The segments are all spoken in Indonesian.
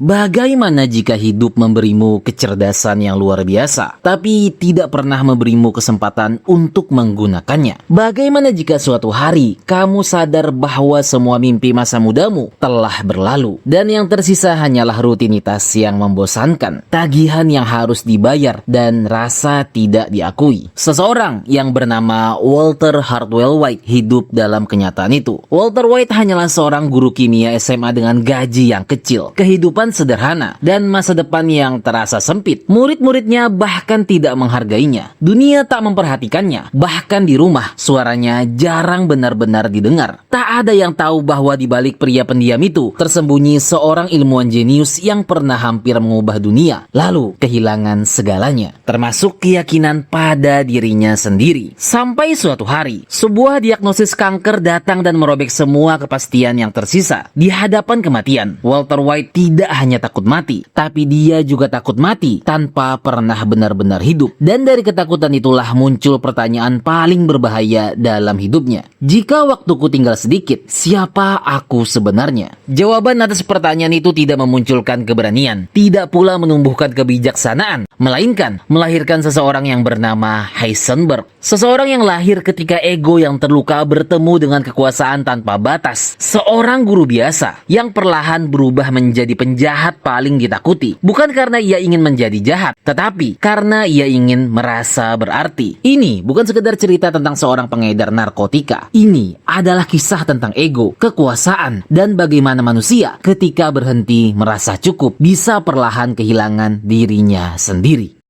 Bagaimana jika hidup memberimu kecerdasan yang luar biasa, tapi tidak pernah memberimu kesempatan untuk menggunakannya? Bagaimana jika suatu hari kamu sadar bahwa semua mimpi masa mudamu telah berlalu, dan yang tersisa hanyalah rutinitas yang membosankan, tagihan yang harus dibayar, dan rasa tidak diakui? Seseorang yang bernama Walter Hartwell White hidup dalam kenyataan itu. Walter White hanyalah seorang guru kimia SMA dengan gaji yang kecil, kehidupan sederhana, dan masa depan yang terasa sempit. Murid-muridnya bahkan tidak menghargainya. Dunia tak memperhatikannya. Bahkan di rumah, suaranya jarang benar-benar didengar. Tak ada yang tahu bahwa di balik pria pendiam itu tersembunyi seorang ilmuwan jenius yang pernah hampir mengubah dunia, lalu kehilangan segalanya, termasuk keyakinan pada dirinya sendiri. Sampai suatu hari, sebuah diagnosis kanker datang dan merobek semua kepastian yang tersisa. Di hadapan kematian, Walter White tidak hanya takut mati, tapi dia juga takut mati tanpa pernah benar-benar hidup. Dan dari ketakutan itulah muncul pertanyaan paling berbahaya dalam hidupnya. Jika waktuku tinggal sedikit, siapa aku sebenarnya? Jawaban atas pertanyaan itu tidak memunculkan keberanian, tidak pula menumbuhkan kebijaksanaan, melainkan melahirkan seseorang yang bernama Heisenberg. Seseorang yang lahir ketika ego yang terluka bertemu dengan kekuasaan tanpa batas. Seorang guru biasa yang perlahan berubah menjadi penjahat paling ditakuti. Bukan karena ia ingin menjadi jahat, tetapi karena ia ingin merasa berarti. Ini bukan sekedar cerita tentang seorang pengedar narkotika. Ini adalah kisah tentang ego, kekuasaan, dan bagaimana manusia ketika berhenti merasa cukup bisa perlahan kehilangan dirinya sendiri.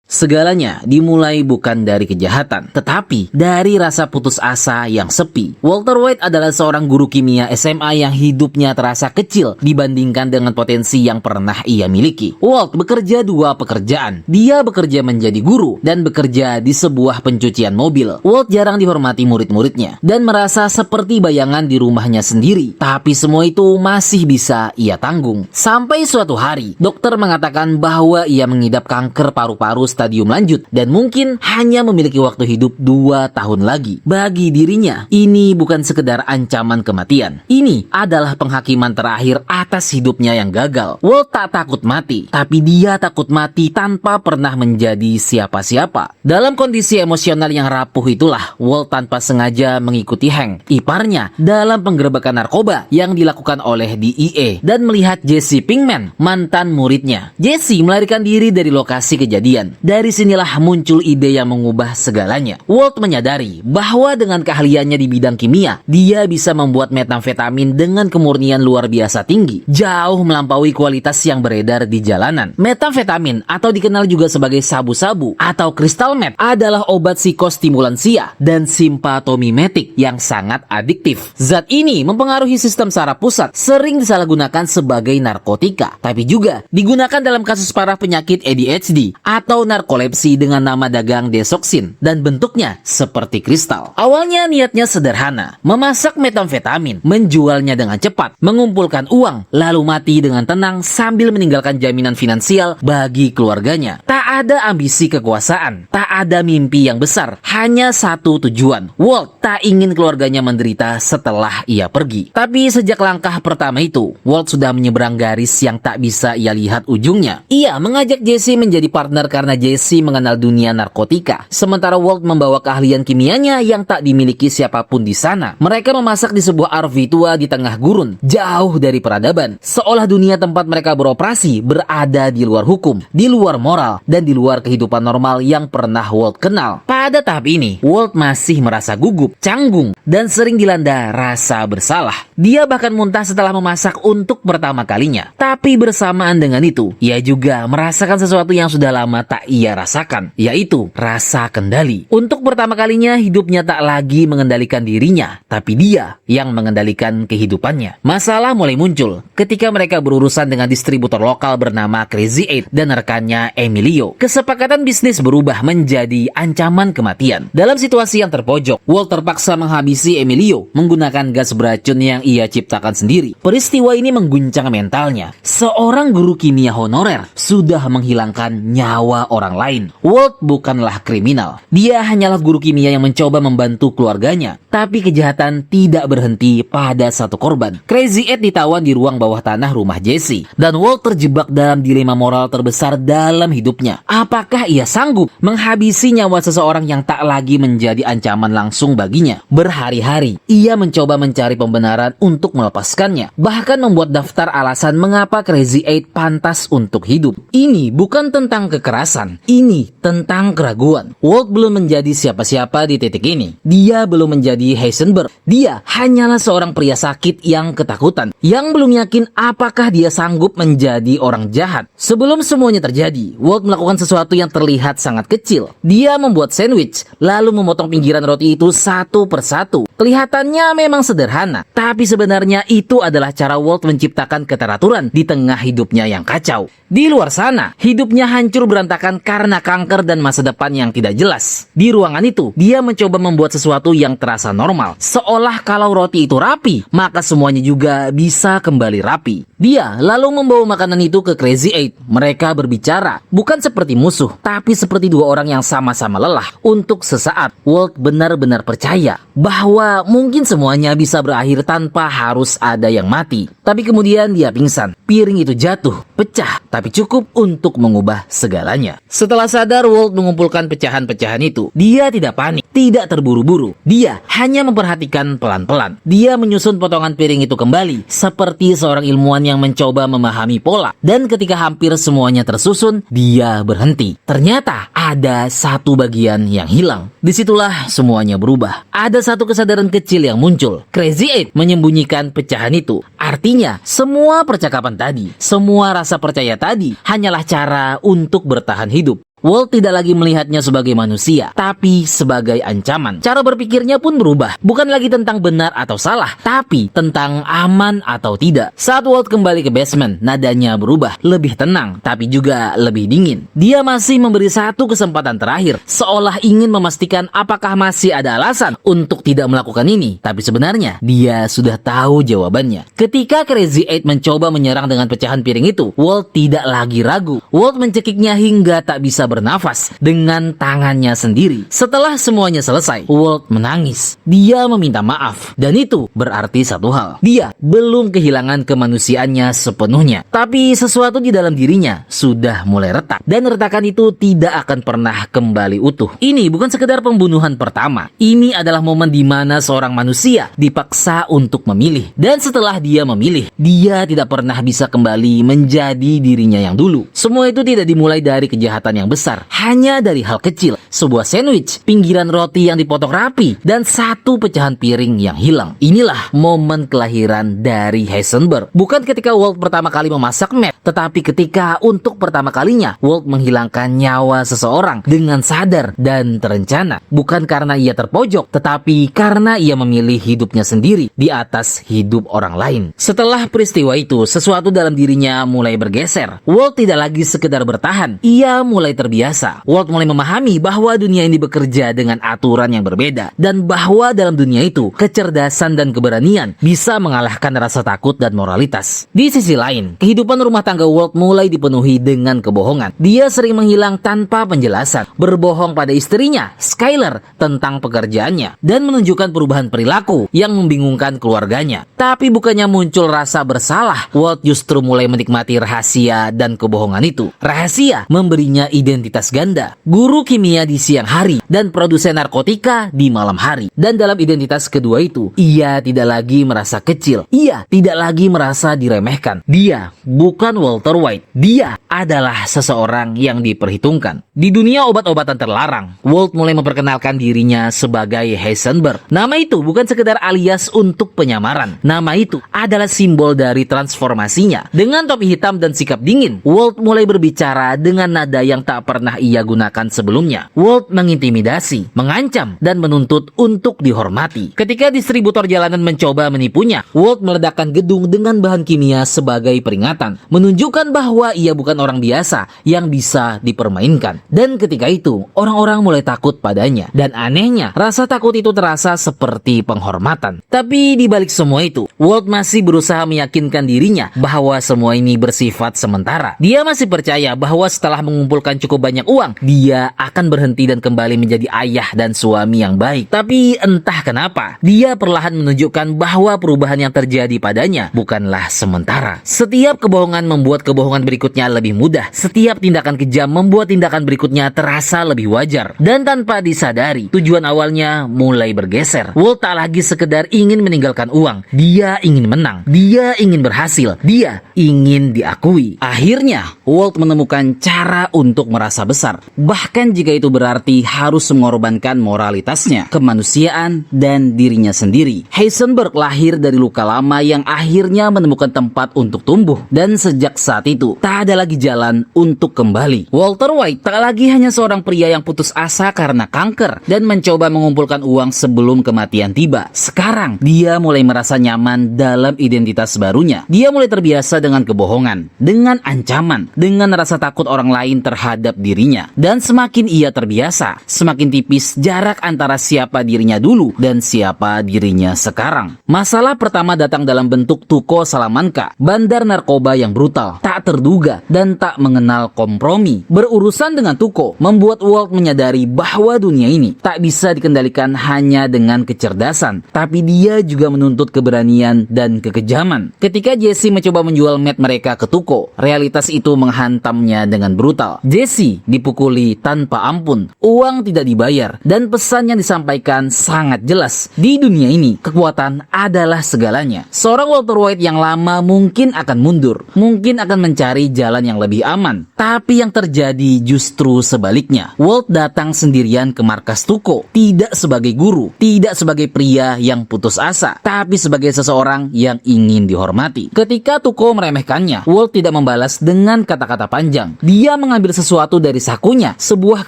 Segalanya dimulai bukan dari kejahatan, tetapi dari rasa putus asa yang sepi. Walter White adalah seorang guru kimia SMA yang hidupnya terasa kecil dibandingkan dengan potensi yang pernah ia miliki. Walt bekerja dua pekerjaan. Dia bekerja menjadi guru dan bekerja di sebuah pencucian mobil. Walt jarang dihormati murid-muridnya dan merasa seperti bayangan di rumahnya sendiri. Tapi semua itu masih bisa ia tanggung. Sampai suatu hari, dokter mengatakan bahwa ia mengidap kanker paru-paru stadium lanjut dan mungkin hanya memiliki waktu hidup 2 tahun lagi. Bagi dirinya, ini bukan sekedar ancaman kematian. Ini adalah penghakiman terakhir atas hidupnya yang gagal. Walt tak takut mati, tapi dia takut mati tanpa pernah menjadi siapa-siapa. Dalam kondisi emosional yang rapuh itulah, Walt tanpa sengaja mengikuti Hank, iparnya, dalam penggerebekan narkoba yang dilakukan oleh DEA dan melihat Jesse Pinkman, mantan muridnya. Jesse melarikan diri dari lokasi kejadian. Dari sinilah muncul ide yang mengubah segalanya. Walt menyadari bahwa dengan keahliannya di bidang kimia, dia bisa membuat metamfetamin dengan kemurnian luar biasa tinggi, jauh melampaui kualitas yang beredar di jalanan. Metamfetamin atau dikenal juga sebagai sabu-sabu atau crystal meth adalah obat psikostimulansia dan simpatomimetik yang sangat adiktif. Zat ini mempengaruhi sistem saraf pusat, sering disalahgunakan sebagai narkotika, tapi juga digunakan dalam kasus parah penyakit ADHD atau narkolepsi dengan nama dagang desoksin dan bentuknya seperti kristal. Awalnya niatnya sederhana, memasak metamfetamin, menjualnya dengan cepat, mengumpulkan uang, lalu mati dengan tenang sambil meninggalkan jaminan finansial bagi keluarganya. Tak ada ambisi kekuasaan, tak ada mimpi yang besar, hanya satu tujuan. Walt tak ingin keluarganya menderita setelah ia pergi. Tapi sejak langkah pertama itu, Walt sudah menyeberang garis yang tak bisa ia lihat ujungnya. Ia mengajak Jesse menjadi partner karena Jesse mengenal dunia narkotika, sementara Walt membawa keahlian kimianya yang tak dimiliki siapapun di sana. Mereka memasak di sebuah RV tua di tengah gurun, jauh dari peradaban, seolah dunia tempat mereka beroperasi berada di luar hukum, di luar moral, dan di luar kehidupan normal yang pernah Walt kenal. Pada tahap ini, Walt masih merasa gugup, canggung, dan sering dilanda rasa bersalah. Dia bahkan muntah setelah memasak untuk pertama kalinya. Tapi bersamaan dengan itu, ia juga merasakan sesuatu yang sudah lama tak ia rasakan, yaitu rasa kendali. Untuk pertama kalinya hidupnya tak lagi mengendalikan dirinya, tapi dia yang mengendalikan kehidupannya. Masalah mulai muncul ketika mereka berurusan dengan distributor lokal bernama Crazy Eight dan rekannya Emilio. Kesepakatan bisnis berubah menjadi ancaman kematian. Dalam situasi yang terpojok, Walt terpaksa menghabisi Emilio menggunakan gas beracun yang ia ciptakan sendiri. Peristiwa ini mengguncang mentalnya. Seorang guru kimia honorer sudah menghilangkan nyawa orang orang lain. Walt bukanlah kriminal. Dia hanyalah guru kimia yang mencoba membantu keluarganya. Tapi kejahatan tidak berhenti pada satu korban. Crazy Ed ditawan di ruang bawah tanah rumah Jesse. Dan Walt terjebak dalam dilema moral terbesar dalam hidupnya. Apakah ia sanggup menghabisi nyawa seseorang yang tak lagi menjadi ancaman langsung baginya? Berhari-hari, ia mencoba mencari pembenaran untuk melepaskannya. Bahkan membuat daftar alasan mengapa Crazy Eight pantas untuk hidup. Ini bukan tentang kekerasan. Ini tentang keraguan. Walt belum menjadi siapa-siapa di titik ini. Dia belum menjadi Heisenberg. Dia hanyalah seorang pria sakit yang ketakutan, yang belum yakin apakah dia sanggup menjadi orang jahat. Sebelum semuanya terjadi, Walt melakukan sesuatu yang terlihat sangat kecil. Dia membuat sandwich, lalu memotong pinggiran roti itu satu persatu. Kelihatannya memang sederhana, tapi sebenarnya itu adalah cara Walt menciptakan keteraturan di tengah hidupnya yang kacau. Di luar sana, hidupnya hancur berantakan karena kanker dan masa depan yang tidak jelas. Di ruangan itu, dia mencoba membuat sesuatu yang terasa normal. Seolah kalau roti itu rapi, maka semuanya juga bisa kembali rapi. Dia lalu membawa makanan itu ke Crazy Eight. Mereka berbicara, bukan seperti musuh, tapi seperti dua orang yang sama-sama lelah. Untuk sesaat, Walt benar-benar percaya bahwa mungkin semuanya bisa berakhir tanpa harus ada yang mati. Tapi kemudian dia pingsan. Piring itu jatuh, pecah, tapi cukup untuk mengubah segalanya. Setelah sadar, Walt mengumpulkan pecahan-pecahan itu. Dia tidak panik, tidak terburu-buru. Dia hanya memperhatikan pelan-pelan. Dia menyusun potongan piring itu kembali, seperti seorang ilmuwan yang mencoba memahami pola. Dan ketika hampir semuanya tersusun, dia berhenti. Ternyata ada satu bagian yang hilang. Disitulah semuanya berubah. Ada satu kesadaran kecil yang muncul. Crazy Eight menyembunyikan pecahan itu. Artinya, semua percakapan tadi, semua rasa percaya tadi, hanyalah cara untuk bertahan hidup. Walt tidak lagi melihatnya sebagai manusia, tapi sebagai ancaman. Cara berpikirnya pun berubah. Bukan lagi tentang benar atau salah, tapi tentang aman atau tidak. Saat Walt kembali ke basement, nadanya berubah. Lebih tenang, tapi juga lebih dingin. Dia masih memberi satu kesempatan terakhir, seolah ingin memastikan apakah masih ada alasan untuk tidak melakukan ini. Tapi sebenarnya, dia sudah tahu jawabannya. Ketika Crazy Eight mencoba menyerang dengan pecahan piring itu, Walt tidak lagi ragu. Walt mencekiknya hingga tak bisa bernafas dengan tangannya sendiri. Setelah semuanya selesai, Walt menangis. Dia meminta maaf, dan itu berarti satu hal. Dia belum kehilangan kemanusiaannya sepenuhnya, tapi sesuatu di dalam dirinya sudah mulai retak, dan retakan itu tidak akan pernah kembali utuh. Ini bukan sekedar pembunuhan pertama. Ini adalah momen di mana seorang manusia dipaksa untuk memilih, dan setelah dia memilih, dia tidak pernah bisa kembali menjadi dirinya yang dulu. Semua itu tidak dimulai dari kejahatan yang besar, hanya dari hal kecil, sebuah sandwich, pinggiran roti yang dipotong rapi, dan satu pecahan piring yang hilang. Inilah momen kelahiran dari Heisenberg. Bukan ketika Walt pertama kali memasak meth, tetapi ketika untuk pertama kalinya Walt menghilangkan nyawa seseorang dengan sadar dan terencana. Bukan karena ia terpojok, tetapi karena ia memilih hidupnya sendiri di atas hidup orang lain. Setelah peristiwa itu, sesuatu dalam dirinya mulai bergeser. Walt tidak lagi sekedar bertahan, ia mulai terbiasa. Walt mulai memahami bahwa dunia ini bekerja dengan aturan yang berbeda, dan bahwa dalam dunia itu, kecerdasan dan keberanian bisa mengalahkan rasa takut dan moralitas. Di sisi lain, kehidupan rumah tangga Walt mulai dipenuhi dengan kebohongan. Dia sering menghilang tanpa penjelasan, berbohong pada istrinya, Skyler, tentang pekerjaannya, dan menunjukkan perubahan perilaku yang membingungkan keluarganya. Tapi bukannya muncul rasa bersalah, Walt justru mulai menikmati rahasia dan kebohongan itu. Rahasia memberinya identitas ganda, guru kimia di siang hari dan produsen narkotika di malam hari. Dan dalam identitas kedua itu, ia tidak lagi merasa kecil, ia tidak lagi merasa diremehkan. Dia bukan Walter White, dia adalah seseorang yang diperhitungkan. Di dunia obat-obatan terlarang, Walt mulai memperkenalkan dirinya sebagai Heisenberg. Nama itu bukan sekedar alias untuk penyamaran. Nama itu adalah simbol dari transformasinya. Dengan topi hitam dan sikap dingin, Walt mulai berbicara dengan nada yang tak pernah ia gunakan sebelumnya. Walt mengintimidasi, mengancam, dan menuntut untuk dihormati. Ketika distributor jalanan mencoba menipunya, Walt meledakkan gedung dengan bahan kimia sebagai peringatan, menunjukkan bahwa ia bukan orang biasa yang bisa dipermainkan. Dan ketika itu, orang-orang mulai takut padanya. Dan anehnya, rasa takut itu terasa seperti penghormatan. Tapi di balik semua itu, Walt masih berusaha meyakinkan dirinya bahwa semua ini bersifat sementara. Dia masih percaya bahwa setelah mengumpulkan cukup banyak uang, dia akan berhenti dan kembali menjadi ayah dan suami yang baik. Tapi entah kenapa, dia perlahan menunjukkan bahwa perubahan yang terjadi padanya bukanlah sementara. Setiap kebohongan membuat kebohongan berikutnya lebih mudah. Setiap tindakan kejam membuat tindakan berikutnya terasa lebih wajar. Dan tanpa disadari, tujuan awalnya mulai bergeser. Walt tak lagi sekedar ingin meninggalkan uang. Dia ingin menang. Dia ingin berhasil. Dia ingin diakui. Akhirnya, Walt menemukan cara untuk merasa besar. Bahkan jika itu berarti harus mengorbankan moralitasnya, kemanusiaan, dan dirinya sendiri. Heisenberg lahir dari luka lama yang akhirnya menemukan tempat untuk tumbuh. Dan sejak saat itu, tak ada lagi jalan untuk kembali. Walter White tak lagi hanya seorang pria yang putus asa karena kanker dan mencoba mengumpulkan uang sebelum kematian tiba. Sekarang, dia mulai merasa nyaman dalam identitas barunya. Dia mulai terbiasa dengan kebohongan, dengan ancaman, dengan rasa takut orang lain terhadap dirinya. Dan semakin ia terbiasa, semakin tipis jarak antara siapa dirinya dulu dan siapa dirinya sekarang. Masalah pertama datang dalam bentuk Tuco Salamanca, bandar narkoba yang brutal, tak terduga, dan tak mengenal kompromi. Berurusan dengan Tuco membuat Walt menyadari bahwa dunia ini tak bisa dikendalikan hanya dengan kecerdasan, tapi dia juga menuntut keberanian dan kekejaman. Ketika Jesse mencoba menjual Matt mereka ke Tuco, realitas itu menghantamnya dengan brutal. Jesse dipukuli tanpa ampun, uang tidak dibayar, dan pesan yang disampaikan sangat jelas. Di dunia ini, kekuatan adalah segalanya. Seorang Walter White yang lama mungkin akan mundur, mungkin akan mencari jalan yang lebih aman. Tapi yang terjadi justru sebaliknya. Walt datang sendirian ke markas Tuco, tidak sebagai guru, tidak sebagai pria yang putus asa, tapi sebagai seseorang yang ingin dihormati. Ketika Tuco meremehkannya, Walt tidak membalas dengan kata-kata panjang. Dia mengambil sesuatu dari sakunya, sebuah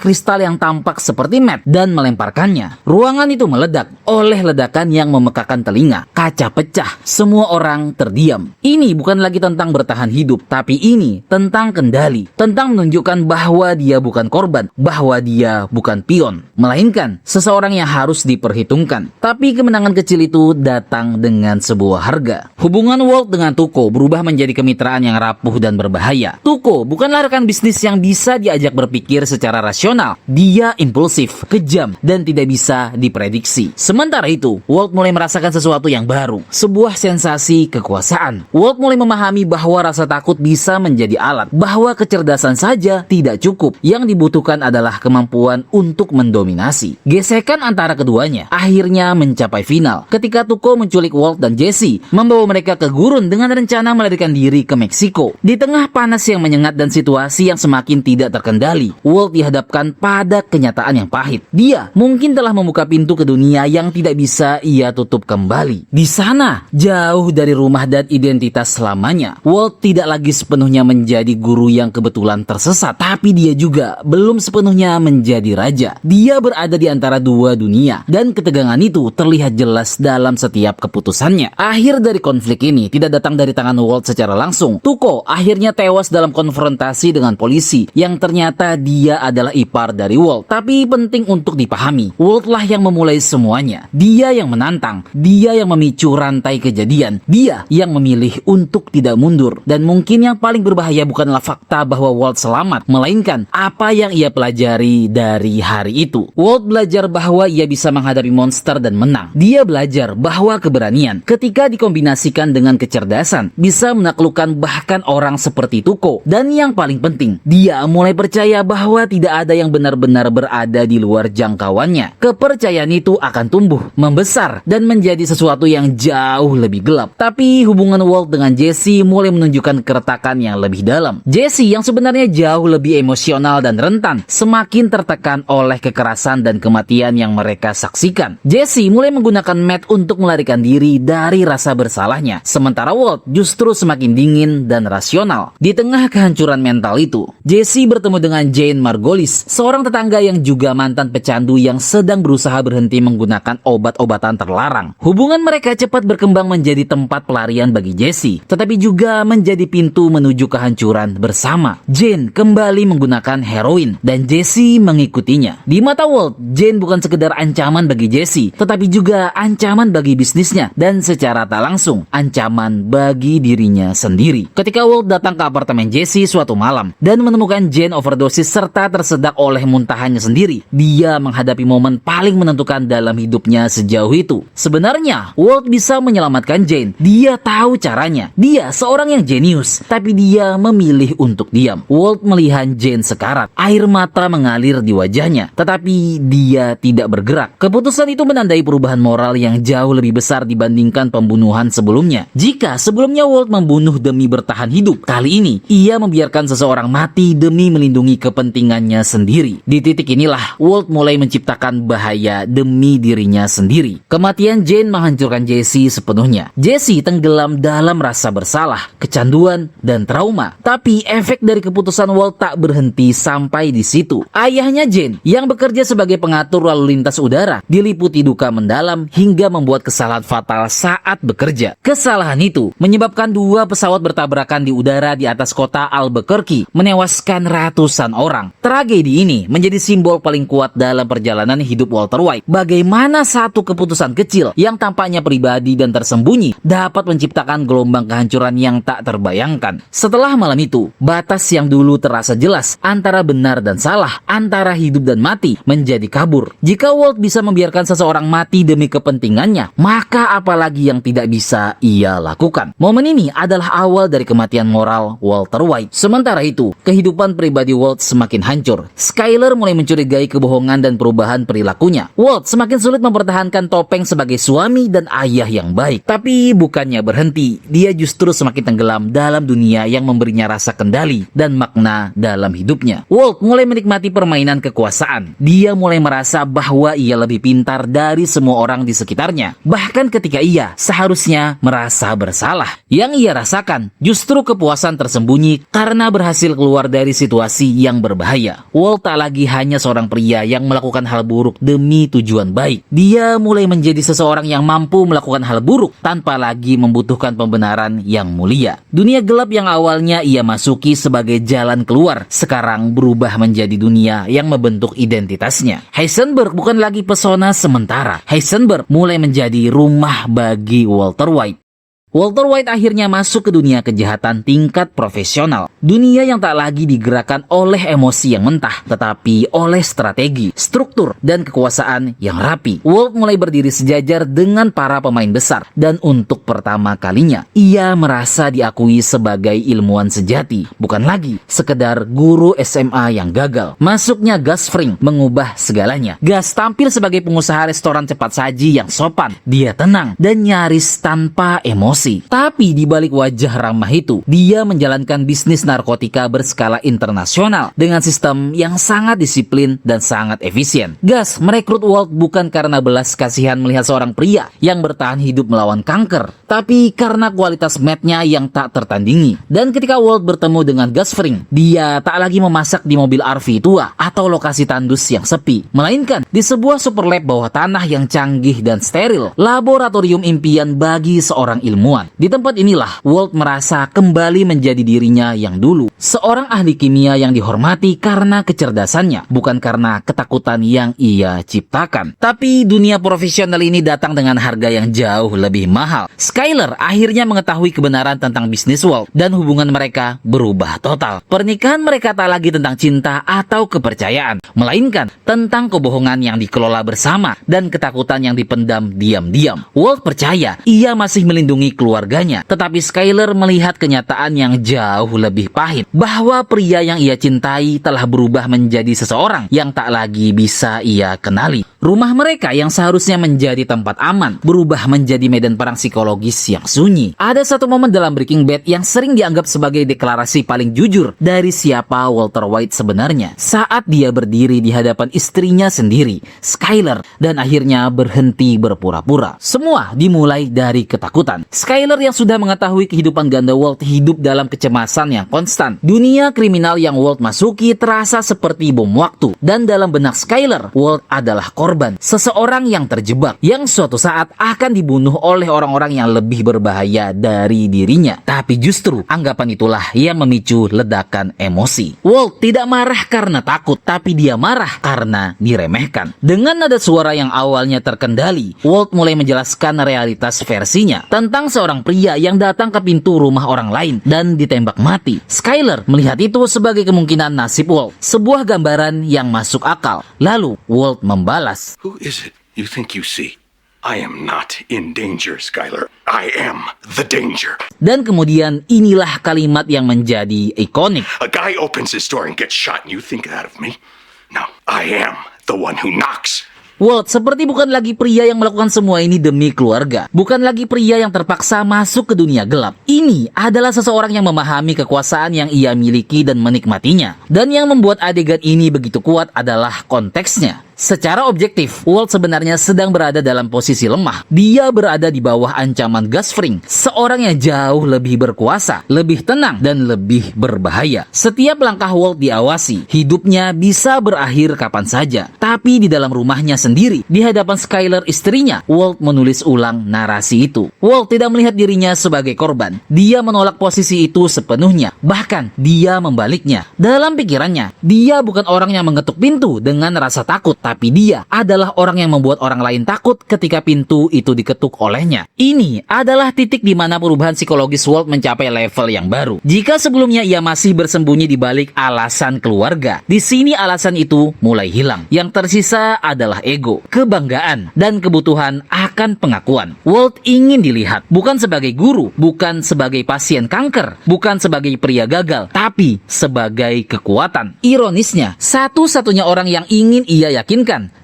kristal yang tampak seperti Matt, dan melemparkannya. Ruangan itu meledak oleh ledakan yang memekakan telinga. Kaca pecah, semua orang terdiam. Ini bukan lagi tentang bertahan hidup, tapi ini tentang kendali, tentang menunjukkan bahwa dia bukan korban, bahwa dia bukan pion, melainkan seseorang yang harus diperhitungkan. Tapi kemenangan kecil itu datang dengan sebuah harga. Hubungan Walt dengan Tuco berubah menjadi kemitraan yang rapuh dan berbahaya. Tuco bukanlah rekan bisnis yang bisa diajak berpikir secara rasional. Dia impulsif, kejam, dan tidak bisa diprediksi. Sementara itu, Walt mulai merasakan sesuatu yang baru, sebuah sensasi kekuasaan. Walt mulai memahami bahwa rasa takut bisa menjadi alat, bahwa kecerdasan saja tidak cukup. Yang dibutuhkan adalah kemampuan untuk mendominasi. Gesekan antara keduanya akhirnya mencapai final ketika Tuco menculik Walt dan Jesse, membawa mereka ke gurun dengan rencana melarikan diri ke Meksiko. Di tengah panas yang menyengat dan situasi yang semakin tidak terkendali, Walt dihadapkan pada kenyataan yang pahit. Dia mungkin telah membuka pintu ke dunia yang tidak bisa ia tutup kembali. Di sana, jauh dari rumah dan identitas selamanya, Walt tidak lagi sepenuhnya menjadi guru yang kebetulan tersesat, tapi dia juga belum sepenuhnya menjadi raja. Dia berada di antara dua dunia, dan ketegangan itu terlihat jelas dalam setiap keputusannya. Akhir dari konflik ini tidak datang dari tangan Walt secara langsung. Tuco akhirnya tewas dalam konfrontasi dengan polisi, yang ternyata dia adalah ipar dari Walt. Tapi penting untuk dipahami, Walt lah yang memulai semuanya. Dia yang menantang, dia yang memicu rantai kejadian, dia yang memilih untuk tidak mundur. Dan mungkin yang paling berbahaya bukanlah fakta bahwa Walt selamat, melainkan apa yang ia pelajari dari hari itu. Walt belajar bahwa ia bisa menghadapi monster dan menang. Dia belajar bahwa keberanian, ketika dikombinasikan dengan kecerdasan, bisa menaklukkan bahkan orang seperti Tuco. Dan yang paling penting, dia mulai percaya bahwa tidak ada yang benar-benar berada di luar jangkauannya. Kepercayaan itu akan tumbuh, membesar, dan menjadi sesuatu yang jauh lebih gelap. Tapi hubungan Walt dengan Jesse mulai menunjukkan keretakan yang lebih dalam. Jesse yang sebenarnya jauh lebih emosional dan rentan, semakin tertekan oleh kekerasan dan kematian yang mereka saksikan. Jesse mulai menggunakan Matt untuk melarikan diri dari rasa bersalahnya, sementara Walt justru semakin dingin dan rasional. Di tengah kehancuran mental itu, Jesse bertemu dengan Jane Margolis, seorang tetangga yang juga mantan pecandu yang sedang berusaha berhenti menggunakan obat-obatan terlarang. Hubungan mereka cepat berkembang menjadi tempat pelarian bagi Jesse, tetapi juga menjadi pintu menuju kehancuran bersama. Jane kembali menggunakan heroin dan Jesse mengikutinya. Di mata Walt, Jane bukan sekedar ancaman bagi Jesse, tetapi juga ancaman bagi bisnisnya dan secara tak langsung ancaman bagi dirinya sendiri. Ketika Walt datang ke apartemen Jesse suatu malam dan menemukan Jane overdosis serta tersedak oleh muntahannya sendiri, dia menghadapi momen paling menentukan dalam hidupnya sejauh itu. Sebenarnya, Walt bisa menyelamatkan Jane. Dia tahu caranya. Dia seorang yang jenius, tapi dia memilih untuk diam. Walt melihat Jane sekarat. Air mata mengalir di wajahnya, tetapi dia tidak bergerak. Keputusan itu menandai perubahan moral yang jauh lebih besar dibandingkan pembunuhan sebelumnya. Jika sebelumnya Walt membunuh demi bertahan hidup, kali ini ia membiarkan seseorang mati demi melindungi kepentingannya sendiri. Di titik inilah Walt mulai menciptakan bahaya demi dirinya sendiri. Kematian Jane menghancurkan Jesse sepenuhnya. Jesse tenggelam dalam rasa bersalah, kecanduan, dan trauma. Tapi efek dari keputusan Walt tak berhenti sampai di situ. Ayahnya Jane, yang bekerja sebagai pengatur lalu lintas udara, diliputi duka mendalam hingga membuat kesalahan fatal saat bekerja. Kesalahan itu menyebabkan 2 pesawat bertabrakan di udara di atas kota Albuquerque, menewaskan ratusan orang. Tragedi ini menjadi simbol paling kuat dalam perjalanan hidup Walter White. Bagaimana satu keputusan kecil yang tampaknya pribadi dan tersembunyi dapat menciptakan gelombang kehancuran yang tak terbayangkan. Setelah malam itu, batas yang dulu terasa jelas antara benar dan salah, antara hidup dan mati, menjadi kabur. Jika Walt bisa membiarkan seseorang mati demi kepentingannya, maka apalagi yang tidak bisa ia lakukan. Momen ini adalah awal dari kematian moral Walter White. Sementara itu, kehidupan pribadi Walt semakin hancur. Skyler mulai mencurigai kebohongan dan perubahan perilakunya. Walt semakin sulit mempertahankan topeng sebagai suami dan ayah yang baik. Tapi bukannya berhenti, dia justru semakin tenggelam dalam dunia yang memberinya rasa kendali dan makna dalam hidupnya. Walt mulai menikmati permainan kekuasaan. Dia mulai merasa bahwa ia lebih pintar dari semua orang di sekitarnya, bahkan ketika ia seharusnya merasa bersalah. Yang ia rasakan justru kepuasan tersembunyi karena berhasil keluar dari situasi yang berbahaya. Walt tak lagi hanya seorang pria yang melakukan hal buruk demi tujuan baik. Dia mulai menjadi seseorang yang mampu melakukan hal buruk tanpa lagi membutuhkan pembenaran yang mulia. Dunia gelap yang awalnya ia masuki sebagai jalan keluar, sekarang berubah menjadi dunia yang membentuk identitasnya. Heisenberg bukan lagi pesona sementara. Heisenberg mulai menjadi rumah bagi Walter White. Walter White akhirnya masuk ke dunia kejahatan tingkat profesional. Dunia yang tak lagi digerakkan oleh emosi yang mentah, tetapi oleh strategi, struktur, dan kekuasaan yang rapi. Walt mulai berdiri sejajar dengan para pemain besar, dan untuk pertama kalinya, ia merasa diakui sebagai ilmuwan sejati, bukan lagi sekedar guru SMA yang gagal. Masuknya Gus Fring mengubah segalanya. Gus tampil sebagai pengusaha restoran cepat saji yang sopan. Dia tenang dan nyaris tanpa emosi. Tapi di balik wajah ramah itu, dia menjalankan bisnis narkotika berskala internasional dengan sistem yang sangat disiplin dan sangat efisien. Gus merekrut Walt bukan karena belas kasihan melihat seorang pria yang bertahan hidup melawan kanker, tapi karena kualitas matnya yang tak tertandingi. Dan ketika Walt bertemu dengan Gus Fring, dia tak lagi memasak di mobil RV tua atau lokasi tandus yang sepi, melainkan di sebuah super lab bawah tanah yang canggih dan steril, laboratorium impian bagi seorang ilmuwan. Di tempat inilah Walt merasa kembali menjadi dirinya yang dulu, seorang ahli kimia yang dihormati karena kecerdasannya, bukan karena ketakutan yang ia ciptakan. Tapi dunia profesional ini datang dengan harga yang jauh lebih mahal. Skyler akhirnya mengetahui kebenaran tentang bisnis Walt dan hubungan mereka berubah total. Pernikahan mereka tak lagi tentang cinta atau kepercayaan, melainkan tentang kebohongan yang dikelola bersama dan ketakutan yang dipendam diam-diam. Walt percaya ia masih melindungi keluarganya, tetapi Skyler melihat kenyataan yang jauh lebih pahit, bahwa pria yang ia cintai telah berubah menjadi seseorang yang tak lagi bisa ia kenali. Rumah mereka yang seharusnya menjadi tempat aman berubah menjadi medan perang psikologis yang sunyi. Ada satu momen dalam Breaking Bad yang sering dianggap sebagai deklarasi paling jujur dari siapa Walter White sebenarnya, saat dia berdiri di hadapan istrinya sendiri, Skyler, dan akhirnya berhenti berpura-pura. Semua dimulai dari ketakutan. Skyler yang sudah mengetahui kehidupan ganda Walt hidup dalam kecemasan yang konstan. Dunia kriminal yang Walt masuki terasa seperti bom waktu, dan dalam benak Skyler, Walt adalah korban. korban, seseorang yang terjebak, yang suatu saat akan dibunuh oleh orang-orang yang lebih berbahaya dari dirinya. Tapi justru anggapan itulah yang memicu ledakan emosi. Walt tidak marah karena takut, tapi dia marah karena diremehkan. Dengan nada suara yang awalnya terkendali, Walt mulai menjelaskan realitas versinya tentang seorang pria yang datang ke pintu rumah orang lain dan ditembak mati. Skyler melihat itu sebagai kemungkinan nasib Walt, sebuah gambaran yang masuk akal. Lalu Walt membalas, "Who is it you think you see? I am not in danger, Skyler. I am the danger." Dan kemudian inilah kalimat yang menjadi ikonik. A guy opens his door and gets shot and you think that of me? No, I am the one who knocks. Walt seperti bukan lagi pria yang melakukan semua ini demi keluarga. Bukan lagi pria yang terpaksa masuk ke dunia gelap. Ini adalah seseorang yang memahami kekuasaan yang ia miliki dan menikmatinya. Dan yang membuat adegan ini begitu kuat adalah konteksnya. Secara objektif, Walt sebenarnya sedang berada dalam posisi lemah. Dia berada di bawah ancaman Gus Fring, seorang yang jauh lebih berkuasa, lebih tenang, dan lebih berbahaya. Setiap langkah Walt diawasi, hidupnya bisa berakhir kapan saja. Tapi di dalam rumahnya sendiri, di hadapan Skyler istrinya, Walt menulis ulang narasi itu. Walt tidak melihat dirinya sebagai korban. Dia menolak posisi itu sepenuhnya. Bahkan, dia membaliknya. Dalam pikirannya, dia bukan orang yang mengetuk pintu dengan rasa takut, tapi dia adalah orang yang membuat orang lain takut ketika pintu itu diketuk olehnya. Ini adalah titik di mana perubahan psikologis Walt mencapai level yang baru. Jika sebelumnya ia masih bersembunyi di balik alasan keluarga, di sini alasan itu mulai hilang. Yang tersisa adalah ego, kebanggaan, dan kebutuhan akan pengakuan. Walt ingin dilihat bukan sebagai guru, bukan sebagai pasien kanker, bukan sebagai pria gagal, tapi sebagai kekuatan. Ironisnya, satu-satunya orang yang ingin ia yakin,